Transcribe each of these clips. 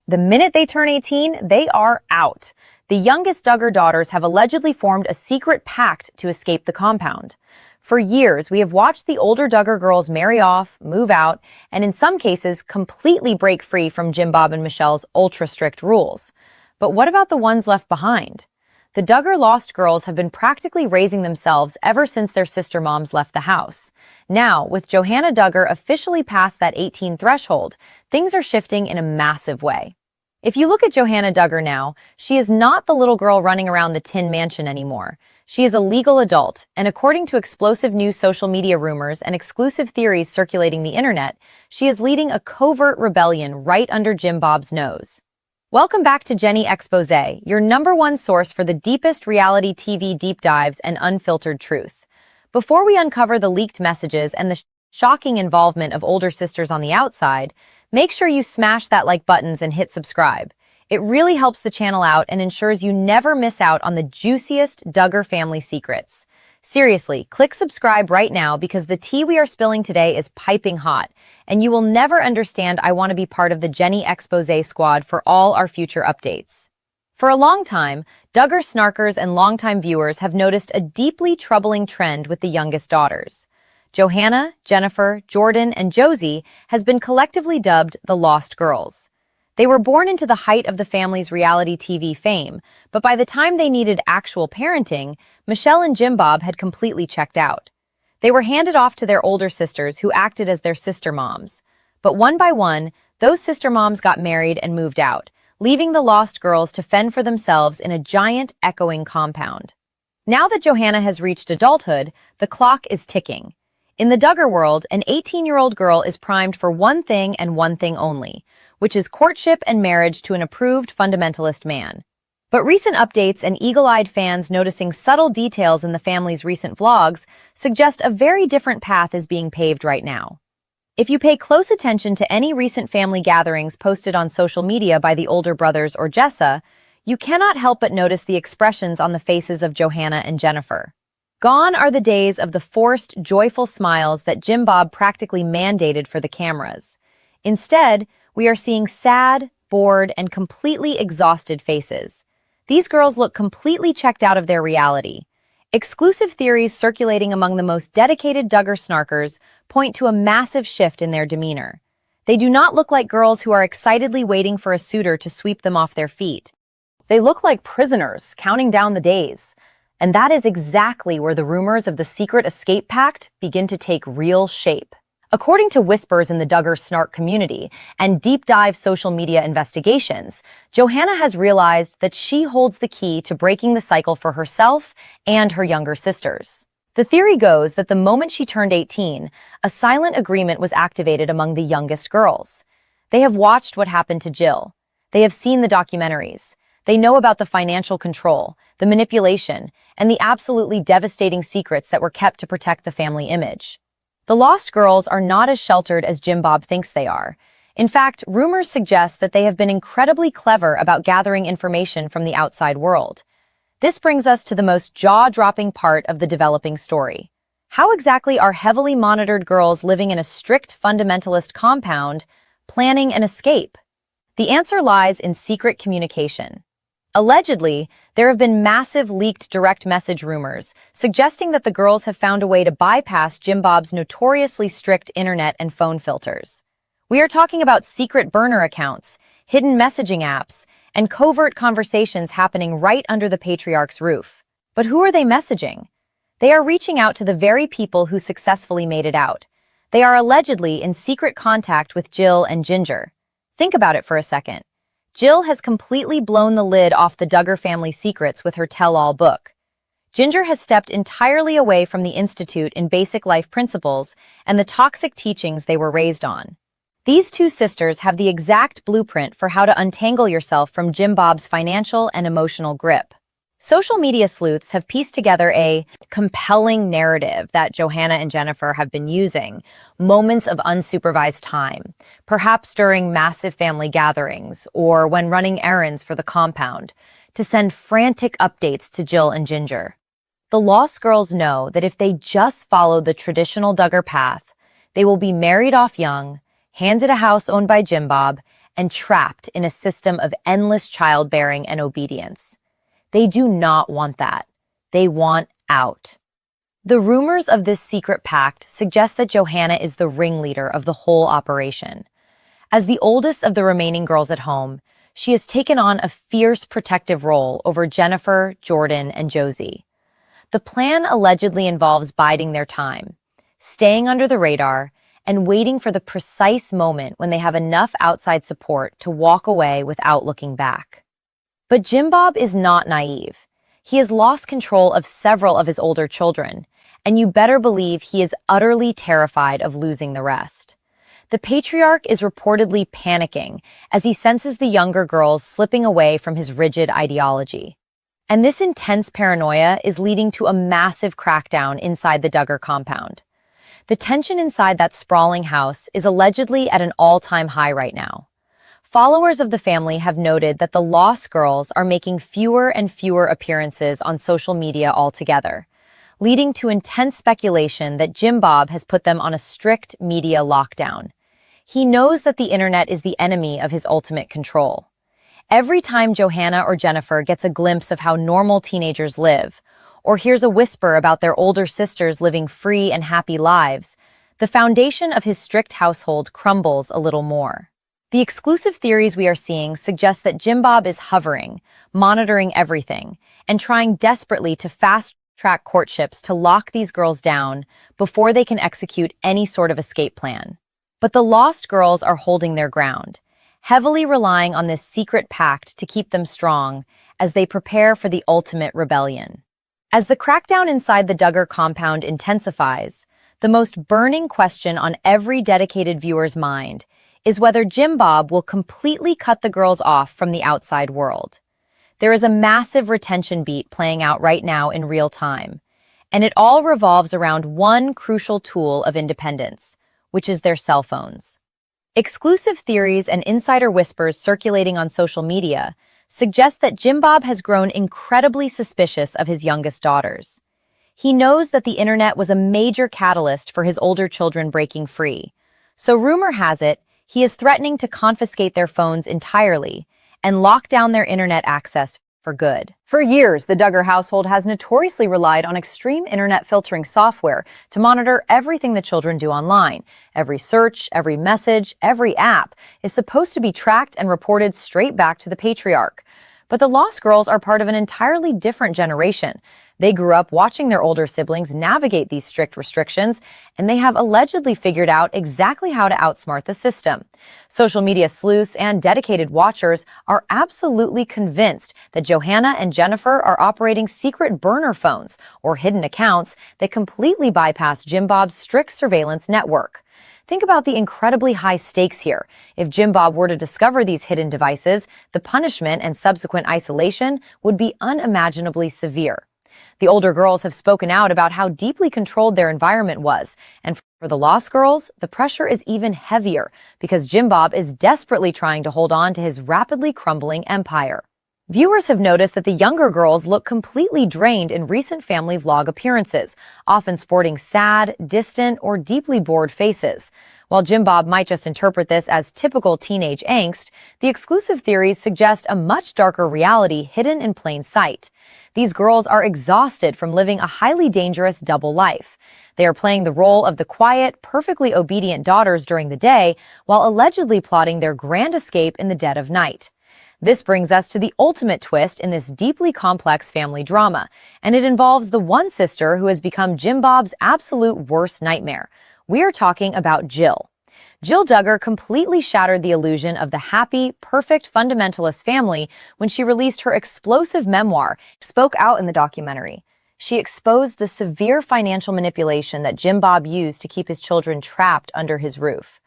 The minute they turn 18, they are out. The youngest Duggar daughters have allegedly formed a secret pact to escape the compound. For years, we have watched the older Duggar girls marry off, move out, and in some cases, completely break free from Jim Bob and Michelle's ultra-strict rules. But what about the ones left behind? The Duggar lost girls have been practically raising themselves ever since their sister moms left the house. Now, with Johannah Duggar officially past that 18 threshold, things are shifting in a massive way. If you look at Johannah Duggar now, she is not the little girl running around the Tin Mansion anymore. She is a legal adult, and according to explosive new social media rumors and exclusive theories circulating the internet, she is leading a covert rebellion right under Jim Bob's nose. Welcome back to Jenny Expose, your #1 source for the deepest reality TV deep dives and unfiltered truth. Before we uncover the leaked messages and the shocking involvement of older sisters on the outside, make sure you smash that like buttons and hit subscribe. It really helps the channel out and ensures you never miss out on the juiciest Duggar family secrets. Seriously, click subscribe right now because the tea we are spilling today is piping hot, and you will never understand I want to be part of the Jenny Expose squad for all our future updates. For a long time, Duggar snarkers and longtime viewers have noticed a deeply troubling trend with the youngest daughters. Johannah, Jennifer, Jordan, and Josie has been collectively dubbed the Lost Girls. They were born into the height of the family's reality TV fame, but by the time they needed actual parenting, Michelle and Jim Bob had completely checked out. They were handed off to their older sisters who acted as their sister moms. But one by one, those sister moms got married and moved out, leaving the Lost Girls to fend for themselves in a giant, echoing compound. Now that Johannah has reached adulthood, the clock is ticking. In the Duggar world, an 18-year-old girl is primed for one thing and one thing only, which is courtship and marriage to an approved fundamentalist man. But recent updates and eagle-eyed fans noticing subtle details in the family's recent vlogs suggest a very different path is being paved right now. If you pay close attention to any recent family gatherings posted on social media by the older brothers or Jessa, you cannot help but notice the expressions on the faces of Johannah and Jennifer. Gone are the days of the forced, joyful smiles that Jim Bob practically mandated for the cameras. Instead, we are seeing sad, bored, and completely exhausted faces. These girls look completely checked out of their reality. Exclusive theories circulating among the most dedicated Duggar snarkers point to a massive shift in their demeanor. They do not look like girls who are excitedly waiting for a suitor to sweep them off their feet. They look like prisoners, counting down the days. And that is exactly where the rumors of the secret escape pact begin to take real shape. According to whispers in the Duggar snark community and deep-dive social media investigations, Johannah has realized that she holds the key to breaking the cycle for herself and her younger sisters. The theory goes that the moment she turned 18, a silent agreement was activated among the youngest girls. They have watched what happened to Jill. They have seen the documentaries. They know about the financial control, the manipulation, and the absolutely devastating secrets that were kept to protect the family image. The Lost Girls are not as sheltered as Jim Bob thinks they are. In fact, rumors suggest that they have been incredibly clever about gathering information from the outside world. This brings us to the most jaw-dropping part of the developing story. How exactly are heavily monitored girls living in a strict fundamentalist compound planning an escape? The answer lies in secret communication. Allegedly, there have been massive leaked direct message rumors suggesting that the girls have found a way to bypass Jim Bob's notoriously strict internet and phone filters. We are talking about secret burner accounts, hidden messaging apps, and covert conversations happening right under the patriarch's roof. But who are they messaging? They are reaching out to the very people who successfully made it out. They are allegedly in secret contact with Jill and Jinger. Think about it for a second. Jill has completely blown the lid off the Duggar family secrets with her tell-all book. Jinger has stepped entirely away from the Institute in basic life principles and the toxic teachings they were raised on. These two sisters have the exact blueprint for how to untangle yourself from Jim Bob's financial and emotional grip. Social media sleuths have pieced together a compelling narrative that Johannah and Jennifer have been using, moments of unsupervised time, perhaps during massive family gatherings or when running errands for the compound, to send frantic updates to Jill and Jinger. The Lost Girls know that if they just follow the traditional Duggar path, they will be married off young, handed a house owned by Jim Bob, and trapped in a system of endless childbearing and obedience. They do not want that. They want out. The rumors of this secret pact suggest that Johannah is the ringleader of the whole operation. As the oldest of the remaining girls at home, she has taken on a fierce protective role over Jennifer, Jordan, and Josie. The plan allegedly involves biding their time, staying under the radar, and waiting for the precise moment when they have enough outside support to walk away without looking back. But Jim Bob is not naive. He has lost control of several of his older children, and you better believe he is utterly terrified of losing the rest. The patriarch is reportedly panicking as he senses the younger girls slipping away from his rigid ideology. And this intense paranoia is leading to a massive crackdown inside the Duggar compound. The tension inside that sprawling house is allegedly at an all-time high right now. Followers of the family have noted that the lost girls are making fewer and fewer appearances on social media altogether, leading to intense speculation that Jim Bob has put them on a strict media lockdown. He knows that the internet is the enemy of his ultimate control. Every time Johannah or Jennifer gets a glimpse of how normal teenagers live, or hears a whisper about their older sisters living free and happy lives, the foundation of his strict household crumbles a little more. The exclusive theories we are seeing suggest that Jim Bob is hovering, monitoring everything, and trying desperately to fast-track courtships to lock these girls down before they can execute any sort of escape plan. But the lost girls are holding their ground, heavily relying on this secret pact to keep them strong as they prepare for the ultimate rebellion. As the crackdown inside the Duggar compound intensifies, the most burning question on every dedicated viewer's mind is whether Jim Bob will completely cut the girls off from the outside world. There is a massive retention beat playing out right now in real time, and it all revolves around one crucial tool of independence, which is their cell phones. Exclusive theories and insider whispers circulating on social media suggest that Jim Bob has grown incredibly suspicious of his youngest daughters. He knows that the internet was a major catalyst for his older children breaking free, so rumor has it he is threatening to confiscate their phones entirely and lock down their internet access for good. For years, the Duggar household has notoriously relied on extreme internet filtering software to monitor everything the children do online. Every search, every message, every app is supposed to be tracked and reported straight back to the patriarch. But the lost girls are part of an entirely different generation. They grew up watching their older siblings navigate these strict restrictions, and they have allegedly figured out exactly how to outsmart the system. Social media sleuths and dedicated watchers are absolutely convinced that Johannah and Jennifer are operating secret burner phones or hidden accounts that completely bypass Jim Bob's strict surveillance network. Think about the incredibly high stakes here. If Jim Bob were to discover these hidden devices, the punishment and subsequent isolation would be unimaginably severe. The older girls have spoken out about how deeply controlled their environment was, and for the lost girls, the pressure is even heavier because Jim Bob is desperately trying to hold on to his rapidly crumbling empire. Viewers have noticed that the younger girls look completely drained in recent family vlog appearances, often sporting sad, distant, or deeply bored faces. While Jim Bob might just interpret this as typical teenage angst, the exclusive theories suggest a much darker reality hidden in plain sight. These girls are exhausted from living a highly dangerous double life. They are playing the role of the quiet, perfectly obedient daughters during the day, while allegedly plotting their grand escape in the dead of night. This brings us to the ultimate twist in this deeply complex family drama, and it involves the one sister who has become Jim Bob's absolute worst nightmare. We are talking about Jill. Jill Duggar completely shattered the illusion of the happy, perfect fundamentalist family when she released her explosive memoir, Spoke Out in the documentary. She exposed the severe financial manipulation that Jim Bob used to keep his children trapped under his roof.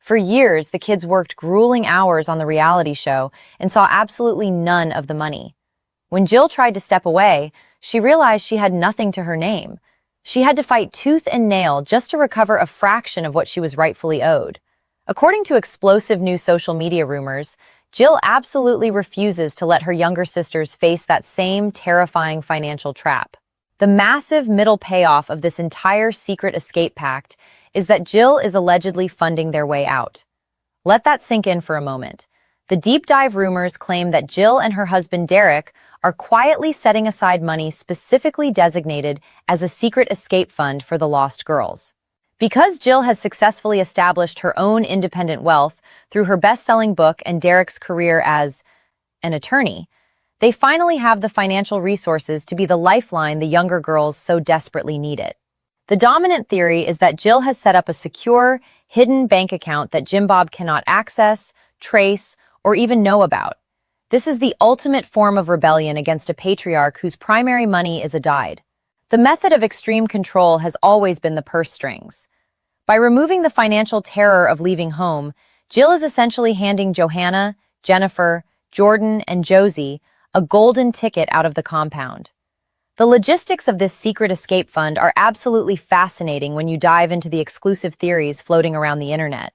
For years, the kids worked grueling hours on the reality show and saw absolutely none of the money. When Jill tried to step away, she realized she had nothing to her name. She had to fight tooth and nail just to recover a fraction of what she was rightfully owed. According to explosive new social media rumors, Jill absolutely refuses to let her younger sisters face that same terrifying financial trap. The massive middle payoff of this entire secret escape pact is that Jill is allegedly funding their way out. Let that sink in for a moment. The deep dive rumors claim that Jill and her husband Derek are quietly setting aside money specifically designated as a secret escape fund for the lost girls. Because Jill has successfully established her own independent wealth through her best-selling book and Derek's career as an attorney, they finally have the financial resources to be the lifeline the younger girls so desperately needed. The dominant theory is that Jill has set up a secure, hidden bank account that Jim Bob cannot access, trace, or even know about. This is the ultimate form of rebellion against a patriarch whose primary money is a dide. The method of extreme control has always been the purse strings. By removing the financial terror of leaving home, Jill is essentially handing Johanna, Jennifer, Jordan, and Josie a golden ticket out of the compound. The logistics of this secret escape fund are absolutely fascinating when you dive into the exclusive theories floating around the internet.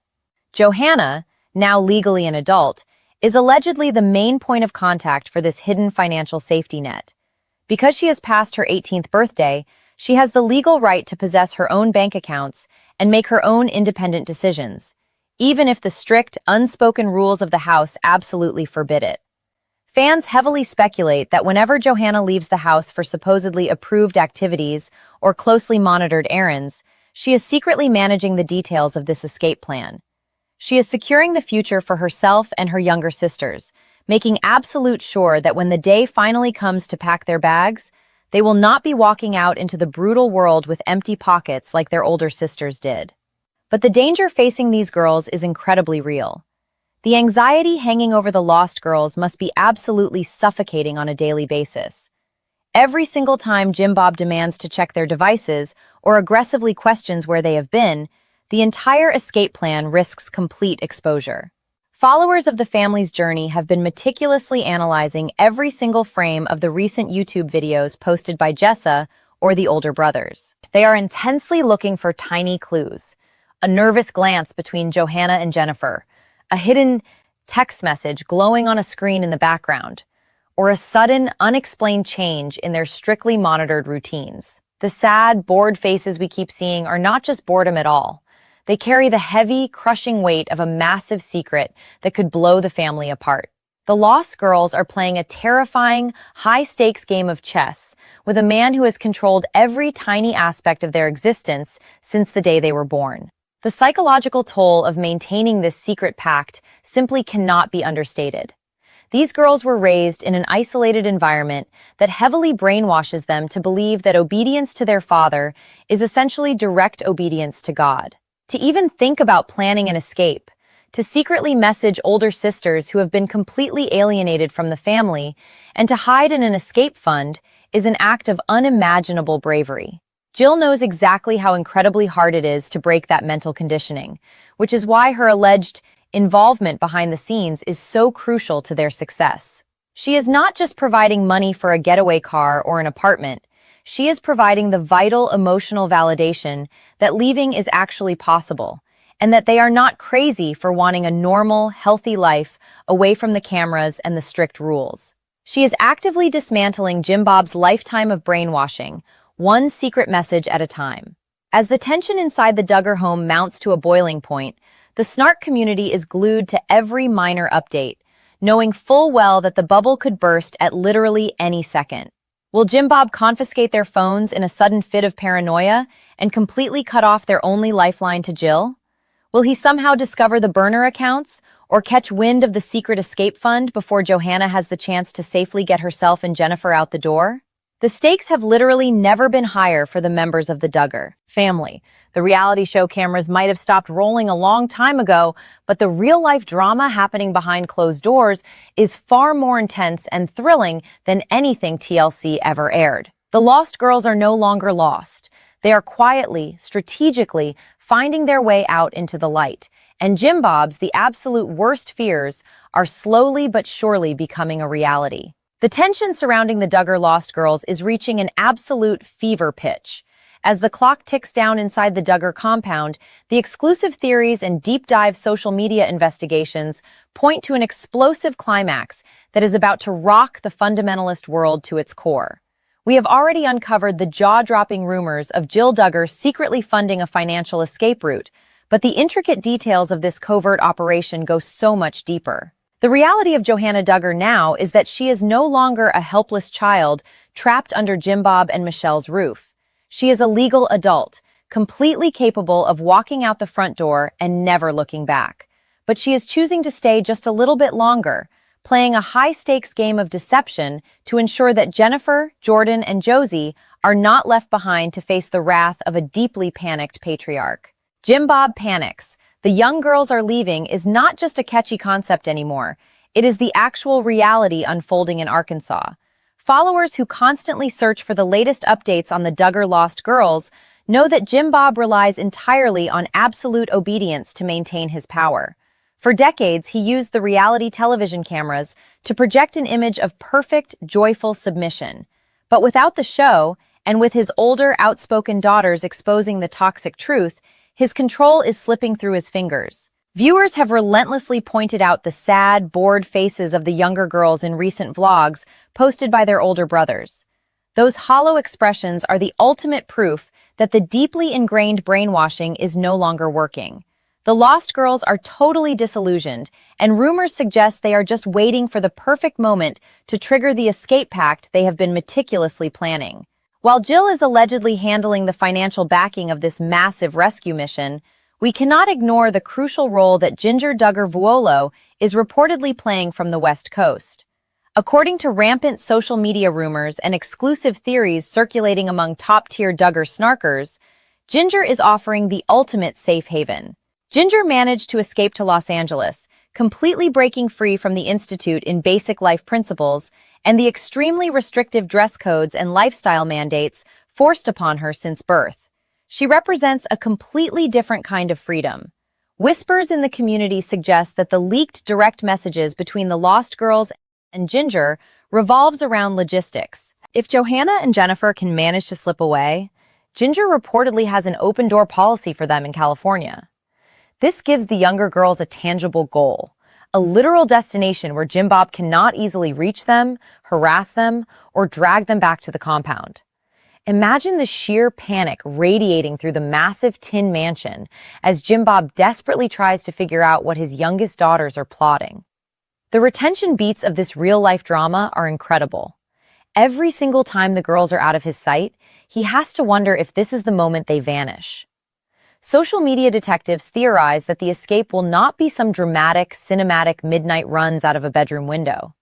Johanna, now legally an adult, is allegedly the main point of contact for this hidden financial safety net. Because she has passed her 18th birthday, she has the legal right to possess her own bank accounts and make her own independent decisions, even if the strict, unspoken rules of the house absolutely forbid it. Fans heavily speculate that whenever Johanna leaves the house for supposedly approved activities or closely monitored errands, she is secretly managing the details of this escape plan. She is securing the future for herself and her younger sisters, making absolute sure that when the day finally comes to pack their bags, they will not be walking out into the brutal world with empty pockets like their older sisters did. But the danger facing these girls is incredibly real. The anxiety hanging over the lost girls must be absolutely suffocating on a daily basis. Every single time Jim Bob demands to check their devices or aggressively questions where they have been, the entire escape plan risks complete exposure. Followers of the family's journey have been meticulously analyzing every single frame of the recent YouTube videos posted by Jessa or the older brothers. They are intensely looking for tiny clues. A nervous glance between Johanna and Jennifer, a hidden text message glowing on a screen in the background, or a sudden, unexplained change in their strictly monitored routines. The sad, bored faces we keep seeing are not just boredom at all. They carry the heavy, crushing weight of a massive secret that could blow the family apart. The lost girls are playing a terrifying, high-stakes game of chess with a man who has controlled every tiny aspect of their existence since the day they were born. The psychological toll of maintaining this secret pact simply cannot be understated. These girls were raised in an isolated environment that heavily brainwashes them to believe that obedience to their father is essentially direct obedience to God. To even think about planning an escape, to secretly message older sisters who have been completely alienated from the family, and to hide in an escape fund is an act of unimaginable bravery. Jill knows exactly how incredibly hard it is to break that mental conditioning, which is why her alleged involvement behind the scenes is so crucial to their success. She is not just providing money for a getaway car or an apartment, she is providing the vital emotional validation that leaving is actually possible, and that they are not crazy for wanting a normal, healthy life away from the cameras and the strict rules. She is actively dismantling Jim Bob's lifetime of brainwashing, one secret message at a time. As the tension inside the Duggar home mounts to a boiling point, the snark community is glued to every minor update, knowing full well that the bubble could burst at literally any second. Will Jim Bob confiscate their phones in a sudden fit of paranoia and completely cut off their only lifeline to Jill? Will he somehow discover the burner accounts or catch wind of the secret escape fund before Johanna has the chance to safely get herself and Jennifer out the door? The stakes have literally never been higher for the members of the Duggar family. The reality show cameras might have stopped rolling a long time ago, but the real-life drama happening behind closed doors is far more intense and thrilling than anything TLC ever aired. The lost girls are no longer lost. They are quietly, strategically finding their way out into the light, and Jim Bob's the absolute worst fears are slowly but surely becoming a reality. The tension surrounding the Duggar lost girls is reaching an absolute fever pitch. As the clock ticks down inside the Duggar compound, the exclusive theories and deep-dive social media investigations point to an explosive climax that is about to rock the fundamentalist world to its core. We have already uncovered the jaw-dropping rumors of Jill Duggar secretly funding a financial escape route, but the intricate details of this covert operation go so much deeper. The reality of Johannah Duggar now is that she is no longer a helpless child trapped under Jim Bob and Michelle's roof. She is a legal adult, completely capable of walking out the front door and never looking back. But she is choosing to stay just a little bit longer, playing a high-stakes game of deception to ensure that Jennifer, Jordan, and Josie are not left behind to face the wrath of a deeply panicked patriarch. Jim Bob panics. The young girls are leaving is not just a catchy concept anymore. It is the actual reality unfolding in Arkansas. Followers who constantly search for the latest updates on the Duggar lost girls know that Jim Bob relies entirely on absolute obedience to maintain his power. For decades, he used the reality television cameras to project an image of perfect, joyful submission. But without the show, and with his older, outspoken daughters exposing the toxic truth, his control is slipping through his fingers. Viewers have relentlessly pointed out the sad, bored faces of the younger girls in recent vlogs posted by their older brothers. Those hollow expressions are the ultimate proof that the deeply ingrained brainwashing is no longer working. The lost girls are totally disillusioned, and rumors suggest they are just waiting for the perfect moment to trigger the escape pact they have been meticulously planning. While Jill is allegedly handling the financial backing of this massive rescue mission, we cannot ignore the crucial role that Jinger Duggar Vuolo is reportedly playing from the West Coast. According to rampant social media rumors and exclusive theories circulating among top-tier Duggar snarkers, Jinger is offering the ultimate safe haven. Jinger managed to escape to Los Angeles, completely breaking free from the Institute in Basic Life Principles and the extremely restrictive dress codes and lifestyle mandates forced upon her since birth. She represents a completely different kind of freedom. Whispers in the community suggest that the leaked direct messages between the lost girls and Jinger revolves around logistics. If Johannah and Jennifer can manage to slip away, Jinger reportedly has an open-door policy for them in California. This gives the younger girls a tangible goal, a literal destination where Jim Bob cannot easily reach them, harass them, or drag them back to the compound. Imagine the sheer panic radiating through the massive tin mansion as Jim Bob desperately tries to figure out what his youngest daughters are plotting. The retention beats of this real-life drama are incredible. Every single time the girls are out of his sight, he has to wonder if this is the moment they vanish. Social media detectives theorize that the escape will not be some dramatic, cinematic midnight runs out of a bedroom window.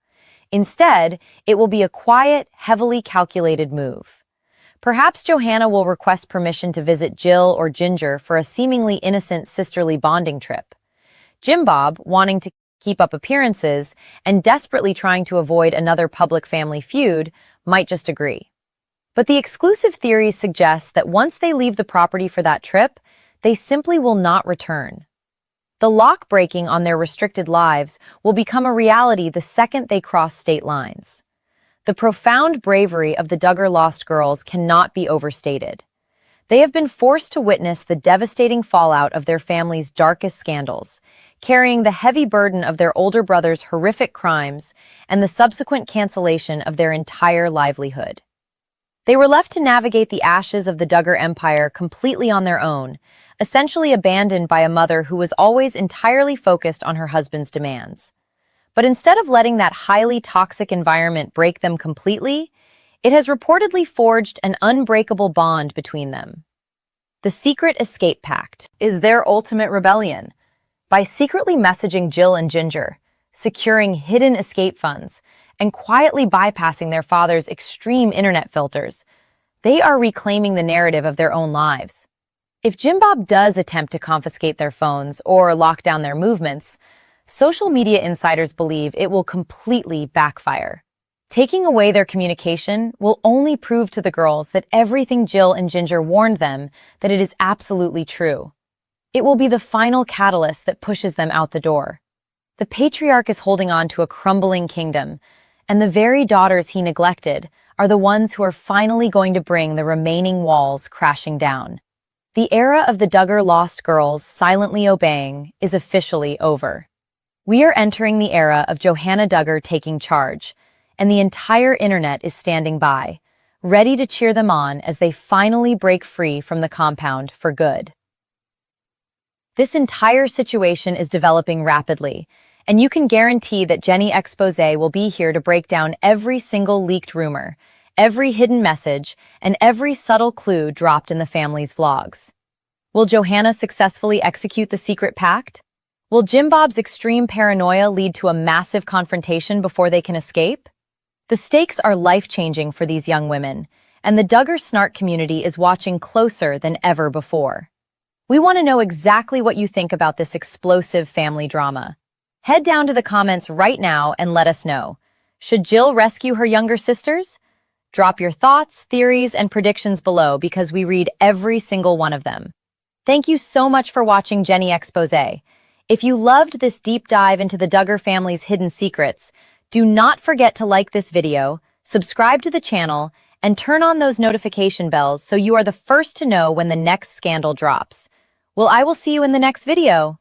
Instead, it will be a quiet, heavily calculated move. Perhaps Johannah will request permission to visit Jill or Jinger for a seemingly innocent sisterly bonding trip. Jim Bob, wanting to keep up appearances and desperately trying to avoid another public family feud, might just agree. But the exclusive theories suggest that once they leave the property for that trip, they simply will not return. The lock breaking on their restricted lives will become a reality the second they cross state lines. The profound bravery of the Duggar lost girls cannot be overstated. They have been forced to witness the devastating fallout of their family's darkest scandals, carrying the heavy burden of their older brother's horrific crimes and the subsequent cancellation of their entire livelihood. They were left to navigate the ashes of the Duggar empire completely on their own, essentially abandoned by a mother who was always entirely focused on her husband's demands. But instead of letting that highly toxic environment break them completely, it has reportedly forged an unbreakable bond between them. The secret escape pact is their ultimate rebellion. By secretly messaging Jill and Jinger, securing hidden escape funds, and quietly bypassing their father's extreme internet filters, they are reclaiming the narrative of their own lives. If Jim Bob does attempt to confiscate their phones or lock down their movements, social media insiders believe it will completely backfire. Taking away their communication will only prove to the girls that everything Jill and Jinger warned them that it is absolutely true. It will be the final catalyst that pushes them out the door. The patriarch is holding on to a crumbling kingdom, and the very daughters he neglected are the ones who are finally going to bring the remaining walls crashing down. The era of the Duggar lost girls silently obeying is officially over. We are entering the era of Johannah Duggar taking charge, and the entire internet is standing by, ready to cheer them on as they finally break free from the compound for good. This entire situation is developing rapidly, And you can guarantee that Jenny Expose will be here to break down every single leaked rumor, every hidden message, and every subtle clue dropped in the family's vlogs. Will Johannah successfully execute the secret pact? Will Jim Bob's extreme paranoia lead to a massive confrontation before they can escape? The stakes are life-changing for these young women, and the Duggar Snark community is watching closer than ever before. We want to know exactly what you think about this explosive family drama. Head down to the comments right now and let us know. Should Jill rescue her younger sisters? Drop your thoughts, theories, and predictions below because we read every single one of them. Thank you so much for watching Jenny Expose. If you loved this deep dive into the Duggar family's hidden secrets, do not forget to like this video, subscribe to the channel, and turn on those notification bells so you are the first to know when the next scandal drops. Well, I will see you in the next video.